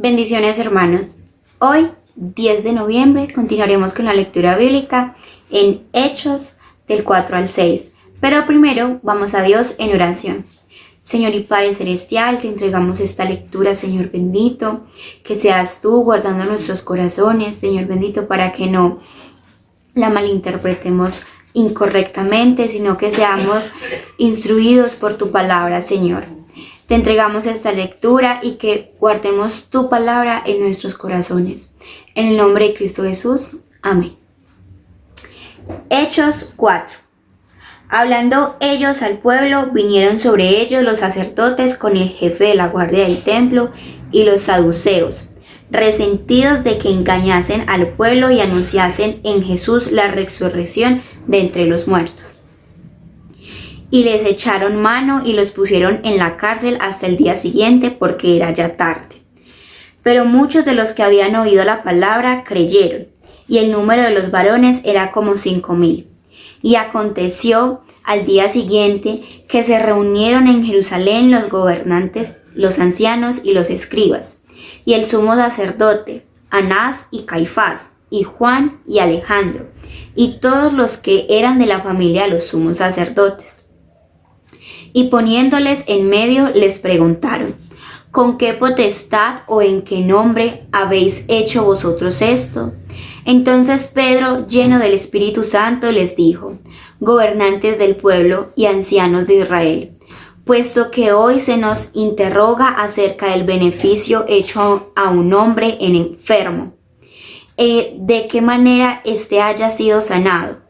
Bendiciones, hermanos. Hoy, 10 de noviembre, continuaremos con la lectura bíblica en Hechos del 4 al 6. Pero primero vamos a Dios en oración. Señor y Padre Celestial, te entregamos esta lectura, Señor bendito, que seas tú guardando nuestros corazones, Señor bendito, para que no la malinterpretemos incorrectamente, sino que seamos instruidos por tu palabra, Señor. Te entregamos esta lectura y que guardemos tu palabra en nuestros corazones. En el nombre de Cristo Jesús. Amén. Hechos 4. Hablando ellos al pueblo, vinieron sobre ellos los sacerdotes con el jefe de la guardia del templo y los saduceos, resentidos de que engañasen al pueblo y anunciasen en Jesús la resurrección de entre los muertos. Y les echaron mano y los pusieron en la cárcel hasta el día siguiente, porque era ya tarde. Pero muchos de los que habían oído la palabra creyeron, y el número de los varones era como 5,000. Y aconteció al día siguiente que se reunieron en Jerusalén los gobernantes, los ancianos y los escribas, y el sumo sacerdote, Anás y Caifás, y Juan y Alejandro, y todos los que eran de la familia de los sumos sacerdotes. Y poniéndoles en medio les preguntaron: ¿con qué potestad o en qué nombre habéis hecho vosotros esto? Entonces Pedro, lleno del Espíritu Santo, les dijo: gobernantes del pueblo y ancianos de Israel, puesto que hoy se nos interroga acerca del beneficio hecho a un hombre enfermo, de qué manera éste haya sido sanado.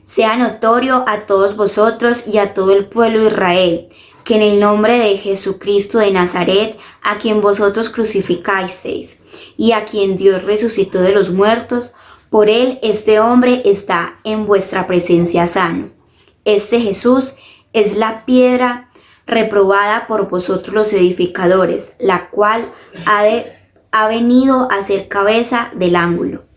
Sea notorio a todos vosotros y a todo el pueblo de Israel, que en el nombre de Jesucristo de Nazaret, a quien vosotros crucificasteis, y a quien Dios resucitó de los muertos, por él este hombre está en vuestra presencia sano. Este Jesús es la piedra reprobada por vosotros los edificadores, la cual ha venido a ser cabeza del ángulo.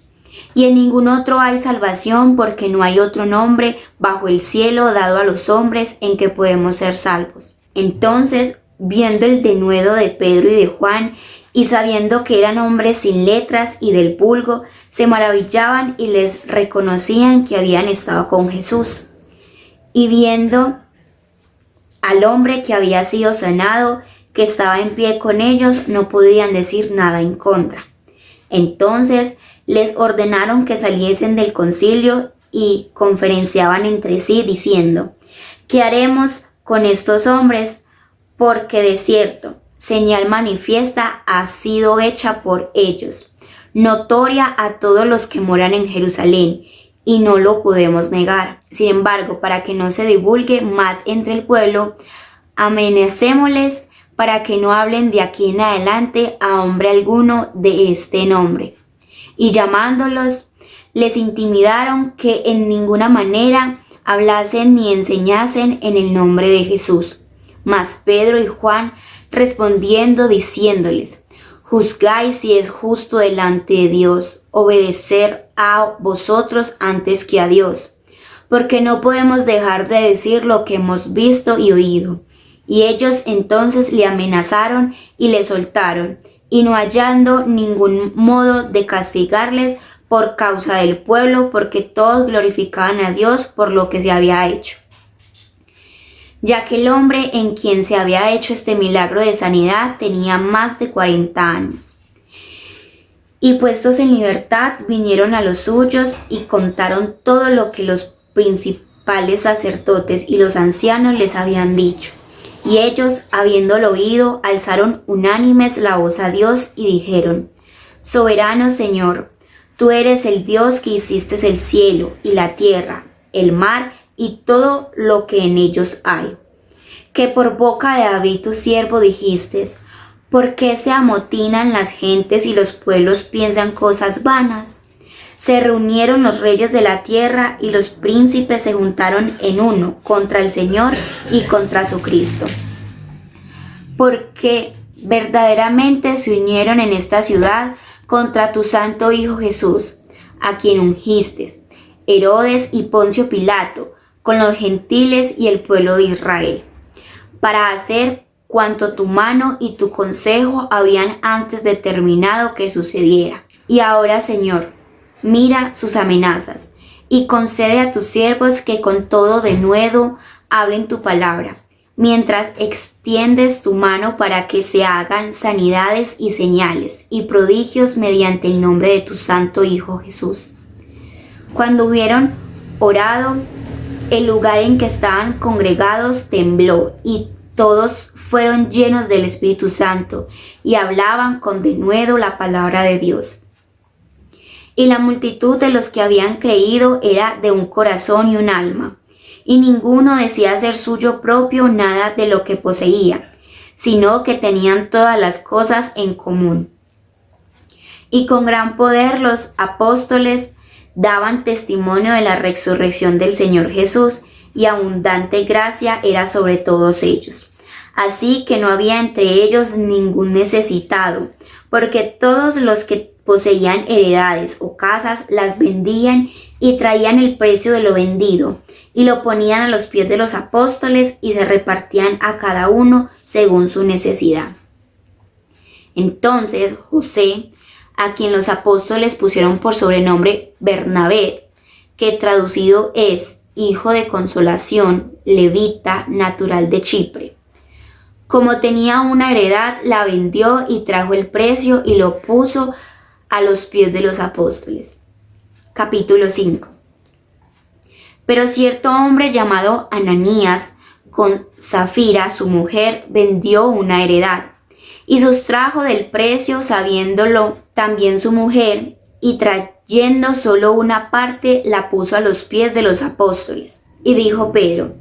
Y en ningún otro hay salvación, porque no hay otro nombre bajo el cielo dado a los hombres en que podemos ser salvos. Entonces, viendo el denuedo de Pedro y de Juan, y sabiendo que eran hombres sin letras y del vulgo, se maravillaban y les reconocían que habían estado con Jesús. Y viendo al hombre que había sido sanado, que estaba en pie con ellos, no podían decir nada en contra. Entonces les ordenaron que saliesen del concilio y conferenciaban entre sí diciendo: ¿qué haremos con estos hombres? Porque de cierto, señal manifiesta ha sido hecha por ellos, notoria a todos los que moran en Jerusalén, y no lo podemos negar. Sin embargo, para que no se divulgue más entre el pueblo, amenacémosles para que no hablen de aquí en adelante a hombre alguno de este nombre. Y llamándolos, les intimidaron que en ninguna manera hablasen ni enseñasen en el nombre de Jesús. Mas Pedro y Juan respondiendo diciéndoles: juzgáis si es justo delante de Dios obedecer a vosotros antes que a Dios, porque no podemos dejar de decir lo que hemos visto y oído. Y ellos entonces le amenazaron y le soltaron, y no hallando ningún modo de castigarles por causa del pueblo, porque todos glorificaban a Dios por lo que se había hecho. Ya que el hombre en quien se había hecho este milagro de sanidad tenía más de 40 años. Y puestos en libertad, vinieron a los suyos y contaron todo lo que los principales sacerdotes y los ancianos les habían dicho. Y ellos, habiéndolo oído, alzaron unánimes la voz a Dios y dijeron: soberano Señor, tú eres el Dios que hiciste el cielo y la tierra, el mar y todo lo que en ellos hay. Que por boca de David tu siervo dijiste: ¿por qué se amotinan las gentes y los pueblos piensan cosas vanas? Se reunieron los reyes de la tierra y los príncipes se juntaron en uno contra el Señor y contra su Cristo. Porque verdaderamente se unieron en esta ciudad contra tu santo Hijo Jesús, a quien ungiste, Herodes y Poncio Pilato, con los gentiles y el pueblo de Israel, para hacer cuanto tu mano y tu consejo habían antes determinado que sucediera. Y ahora, Señor, mira sus amenazas y concede a tus siervos que con todo denuedo hablen tu palabra, mientras extiendes tu mano para que se hagan sanidades y señales y prodigios mediante el nombre de tu santo Hijo Jesús. Cuando hubieron orado, el lugar en que estaban congregados tembló y todos fueron llenos del Espíritu Santo y hablaban con denuedo la palabra de Dios. Y la multitud de los que habían creído era de un corazón y un alma, y ninguno decía ser suyo propio nada de lo que poseía, sino que tenían todas las cosas en común. Y con gran poder los apóstoles daban testimonio de la resurrección del Señor Jesús, y abundante gracia era sobre todos ellos. Así que no había entre ellos ningún necesitado, porque todos los que poseían heredades o casas las vendían y traían el precio de lo vendido y lo ponían a los pies de los apóstoles y se repartían a cada uno según su necesidad. Entonces José, a quien los apóstoles pusieron por sobrenombre Bernabé, que traducido es hijo de consolación, levita, natural de Chipre, como tenía una heredad, la vendió y trajo el precio y lo puso a los pies de los apóstoles. Capítulo 5. Pero cierto hombre llamado Ananías, con Safira, su mujer, vendió una heredad y sustrajo del precio, sabiéndolo también su mujer, y trayendo solo una parte, la puso a los pies de los apóstoles. Y dijo Pedro: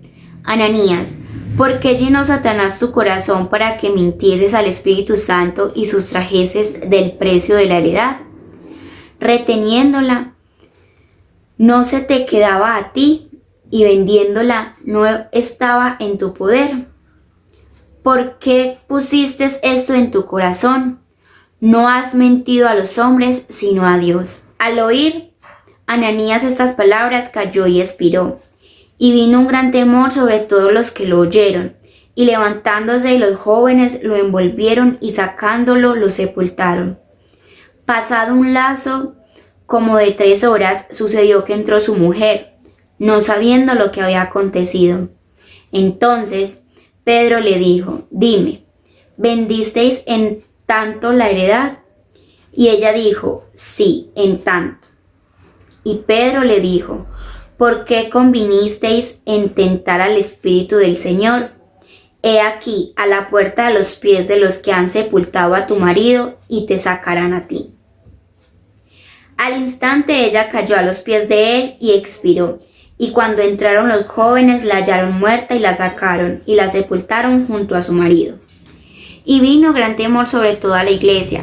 Ananías, ¿por qué llenó Satanás tu corazón para que mintieses al Espíritu Santo y sustrajeses del precio de la heredad? Reteniéndola, no se te quedaba a ti, y vendiéndola no estaba en tu poder. ¿Por qué pusiste esto en tu corazón? No has mentido a los hombres, sino a Dios. Al oír Ananías estas palabras, cayó y expiró. Y vino un gran temor sobre todos los que lo oyeron, y levantándose los jóvenes lo envolvieron y sacándolo lo sepultaron. Pasado un lazo como de 3 horas, sucedió que entró su mujer, no sabiendo lo que había acontecido. Entonces Pedro le dijo: Dime, ¿vendisteis en tanto la heredad? Y ella dijo: Sí, en tanto. Y Pedro le dijo: ¿Por qué convinisteis en tentar al Espíritu del Señor? He aquí a la puerta de los pies de los que han sepultado a tu marido, y te sacarán a ti. Al instante ella cayó a los pies de él y expiró. Y cuando entraron los jóvenes la hallaron muerta y la sacaron y la sepultaron junto a su marido. Y vino gran temor sobre toda la iglesia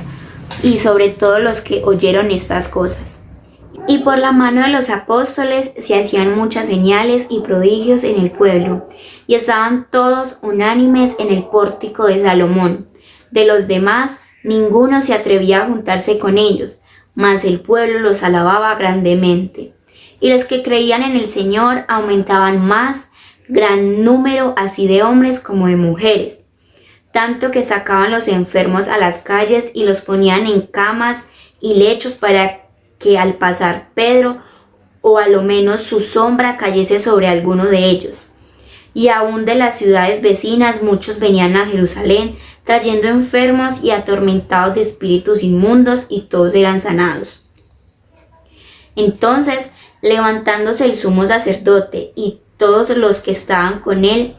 y sobre todos los que oyeron estas cosas. Y por la mano de los apóstoles se hacían muchas señales y prodigios en el pueblo, y estaban todos unánimes en el pórtico de Salomón. De los demás, ninguno se atrevía a juntarse con ellos, mas el pueblo los alababa grandemente. Y los que creían en el Señor aumentaban más, gran número así de hombres como de mujeres, tanto que sacaban los enfermos a las calles y los ponían en camas y lechos para que al pasar Pedro, o a lo menos su sombra, cayese sobre alguno de ellos. Y aún de las ciudades vecinas muchos venían a Jerusalén, trayendo enfermos y atormentados de espíritus inmundos, y todos eran sanados. Entonces, levantándose el sumo sacerdote y todos los que estaban con él,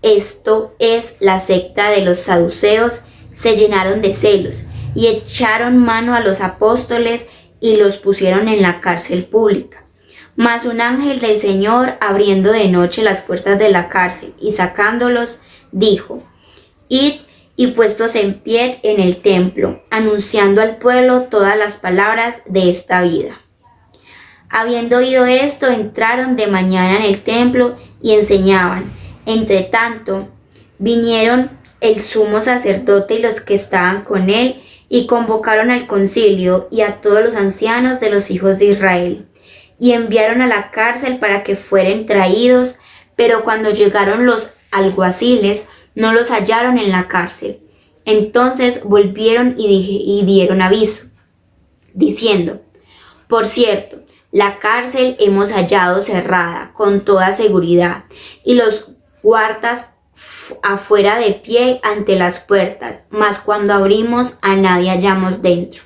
esto es la secta de los saduceos, se llenaron de celos y echaron mano a los apóstoles y los pusieron en la cárcel pública. Mas un ángel del Señor, abriendo de noche las puertas de la cárcel y sacándolos, dijo: Id y puestos en pie en el templo, anunciando al pueblo todas las palabras de esta vida. Habiendo oído esto, entraron de mañana en el templo y enseñaban. Entre tanto, vinieron el sumo sacerdote y los que estaban con él, y convocaron al concilio y a todos los ancianos de los hijos de Israel, y enviaron a la cárcel para que fueran traídos, pero cuando llegaron los alguaciles, no los hallaron en la cárcel. Entonces volvieron y dieron aviso, diciendo: por cierto, la cárcel hemos hallado cerrada con toda seguridad, y los guardas afuera de pie ante las puertas, mas cuando abrimos a nadie hallamos dentro.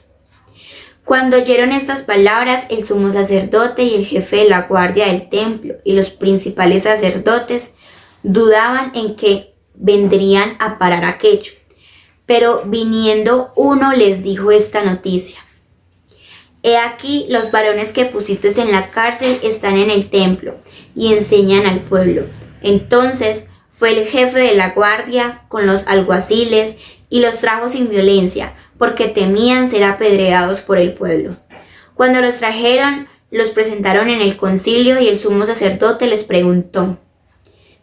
Cuando oyeron estas palabras, el sumo sacerdote y el jefe de la guardia del templo y los principales sacerdotes dudaban en que vendrían a parar aquello. Pero viniendo uno les dijo esta noticia: he aquí, los varones que pusiste en la cárcel están en el templo y enseñan al pueblo. Entonces fue el jefe de la guardia con los alguaciles y los trajo sin violencia, porque temían ser apedreados por el pueblo. Cuando los trajeron, los presentaron en el concilio, y el sumo sacerdote les preguntó,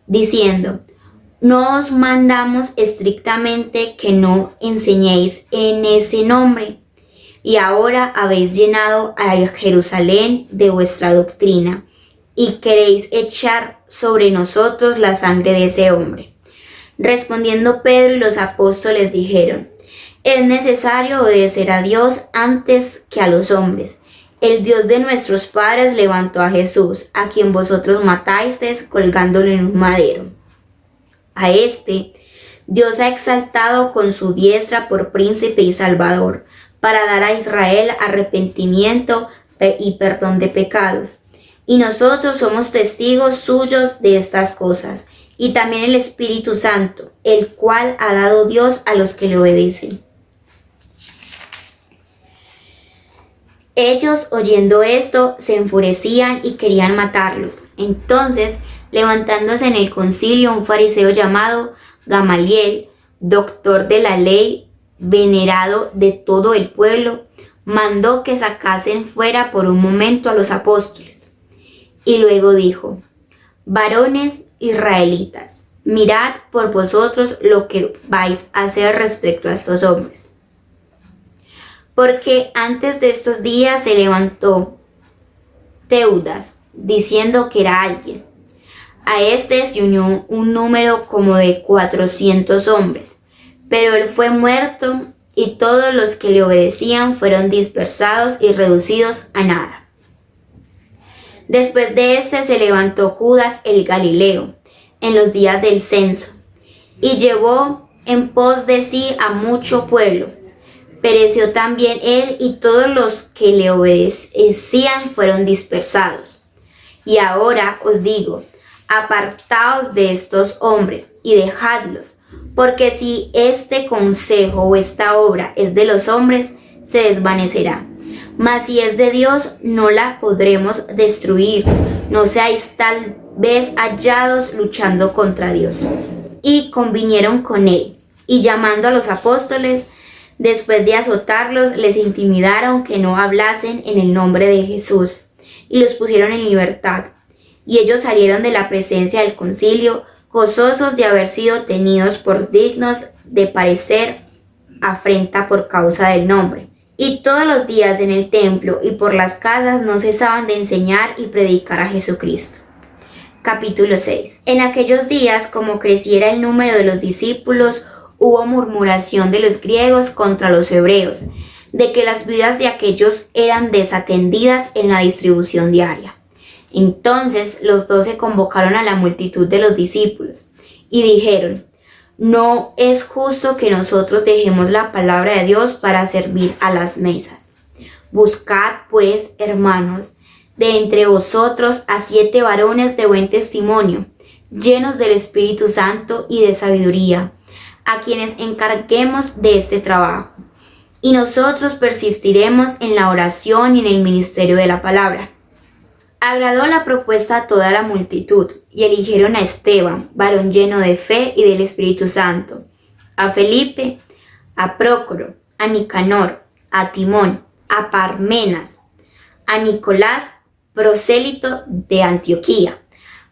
diciendo: ¿no os mandamos estrictamente que no enseñéis en ese nombre? Y ahora habéis llenado a Jerusalén de vuestra doctrina, y queréis echar sobre nosotros la sangre de ese hombre. Respondiendo Pedro y los apóstoles dijeron: es necesario obedecer a Dios antes que a los hombres. El Dios de nuestros padres levantó a Jesús, a quien vosotros matasteis colgándolo en un madero. A este Dios ha exaltado con su diestra por príncipe y salvador, para dar a Israel arrepentimiento y perdón de pecados. Y nosotros somos testigos suyos de estas cosas, y también el Espíritu Santo, el cual ha dado Dios a los que le obedecen. Ellos, oyendo esto, se enfurecían y querían matarlos. Entonces, levantándose en el concilio un fariseo llamado Gamaliel, doctor de la ley, venerado de todo el pueblo, mandó que sacasen fuera por un momento a los apóstoles. Y luego dijo: varones israelitas, mirad por vosotros lo que vais a hacer respecto a estos hombres. Porque antes de estos días se levantó Teudas, diciendo que era alguien. A este se unió un número como de 400 hombres, pero él fue muerto, y todos los que le obedecían fueron dispersados y reducidos a nada. Después de este se levantó Judas el Galileo, en los días del censo, y llevó en pos de sí a mucho pueblo. Pereció también él, y todos los que le obedecían fueron dispersados. Y ahora os digo: apartaos de estos hombres y dejadlos, porque si este consejo o esta obra es de los hombres, se desvanecerá. Mas si es de Dios, no la podremos destruir. No seáis tal vez hallados luchando contra Dios. Y convinieron con él, y llamando a los apóstoles, después de azotarlos, les intimidaron que no hablasen en el nombre de Jesús, y los pusieron en libertad. Y ellos salieron de la presencia del concilio, gozosos de haber sido tenidos por dignos de padecer afrenta por causa del nombre. Y todos los días en el templo y por las casas no cesaban de enseñar y predicar a Jesucristo. Capítulo 6. En aquellos días, como creciera el número de los discípulos, hubo murmuración de los griegos contra los hebreos, de que las vidas de aquellos eran desatendidas en la distribución diaria. Entonces los 12 convocaron a la multitud de los discípulos y dijeron: no es justo que nosotros dejemos la palabra de Dios para servir a las mesas. Buscad pues, hermanos, de entre vosotros a 7 varones de buen testimonio, llenos del Espíritu Santo y de sabiduría, a quienes encarguemos de este trabajo. Y nosotros persistiremos en la oración y en el ministerio de la palabra. Agradó la propuesta a toda la multitud, y eligieron a Esteban, varón lleno de fe y del Espíritu Santo, a Felipe, a Prócoro, a Nicanor, a Timón, a Parmenas, a Nicolás, prosélito de Antioquía,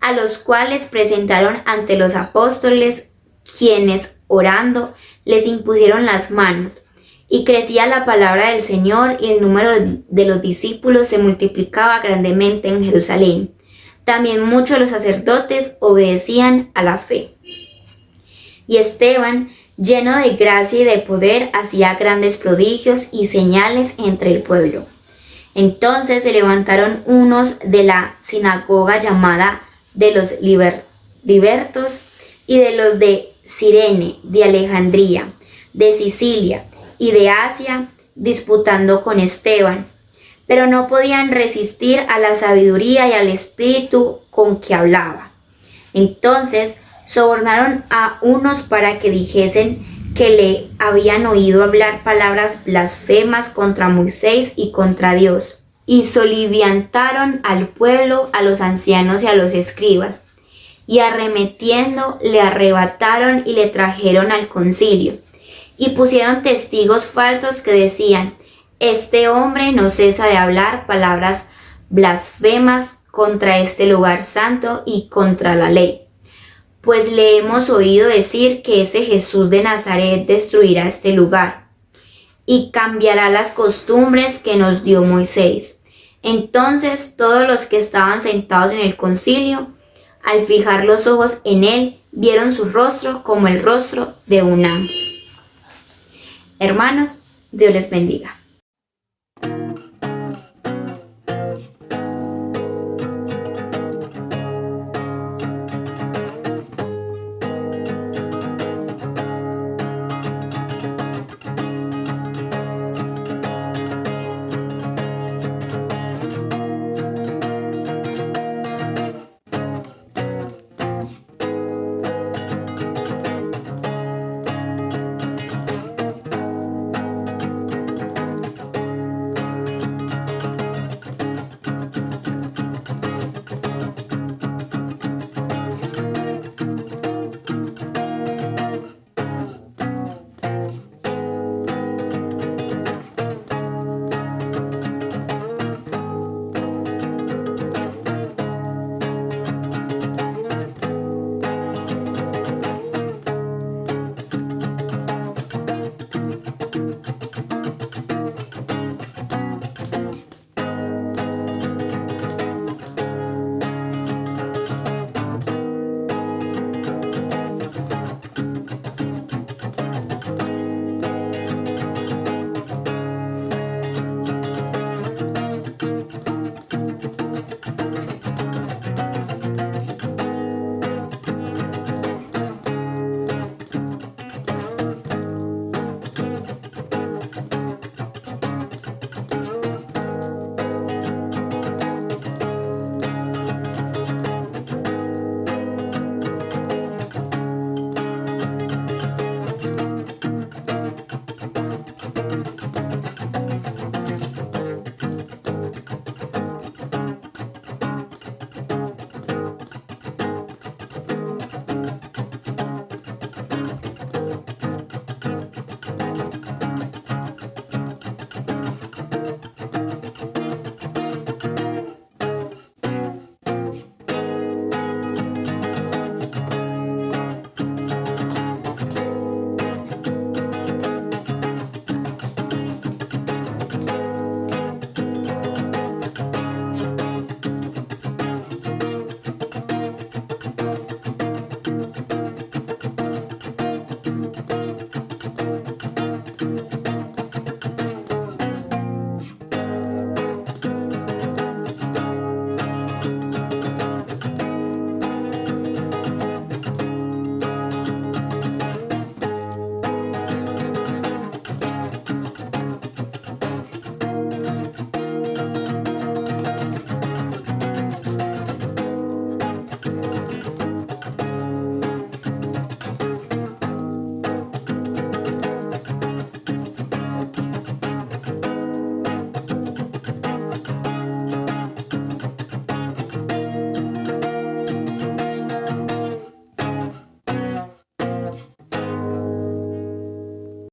a los cuales presentaron ante los apóstoles, quienes, orando, les impusieron las manos. Y crecía la palabra del Señor, y el número de los discípulos se multiplicaba grandemente en Jerusalén. También muchos de los sacerdotes obedecían a la fe. Y Esteban, lleno de gracia y de poder, hacía grandes prodigios y señales entre el pueblo. Entonces se levantaron unos de la sinagoga llamada de los libertos y de los de Cirene, de Alejandría, de Sicilia y de Asia, disputando con Esteban, pero no podían resistir a la sabiduría y al espíritu con que hablaba. Entonces sobornaron a unos para que dijesen que le habían oído hablar palabras blasfemas contra Moisés y contra Dios, y soliviantaron al pueblo, a los ancianos y a los escribas, y arremetiendo le arrebataron y le trajeron al concilio, y pusieron testigos falsos que decían: este hombre no cesa de hablar palabras blasfemas contra este lugar santo y contra la ley. Pues le hemos oído decir que ese Jesús de Nazaret destruirá este lugar y cambiará las costumbres que nos dio Moisés. Entonces todos los que estaban sentados en el concilio, al fijar los ojos en él, vieron su rostro como el rostro de un ángel. Hermanos, Dios les bendiga.